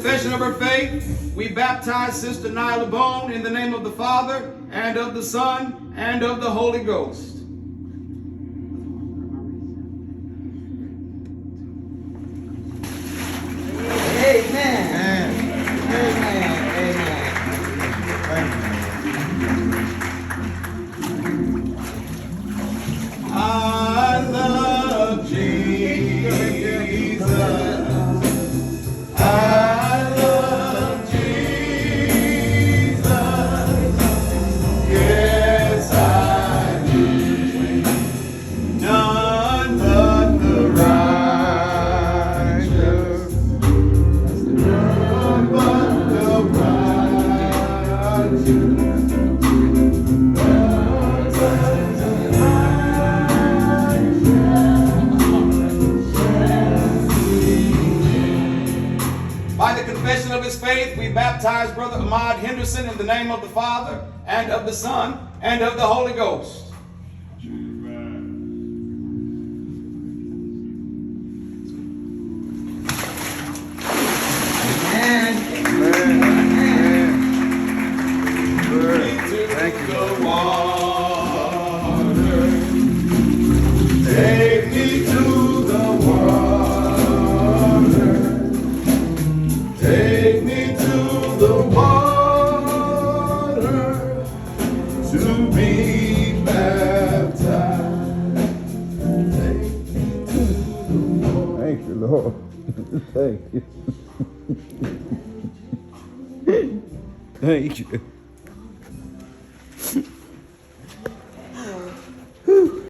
confession of her faith, we baptize Sister Nyla Bone in the name of the Father, and of the Son, and of the Holy Ghost. Amen. Amen. I love Jesus. I love Jesus. Yes, I do. None but the righteous. None but the righteous. By the confession of his faith, we baptize Brother Ahmad Henderson in the name of the Father, and of the Son, and of the Holy Ghost. Thank you. The water. Take me to the water. Take me to the water to be baptized. Take me to the water. Thank you, Lord. Thank you. Thank you.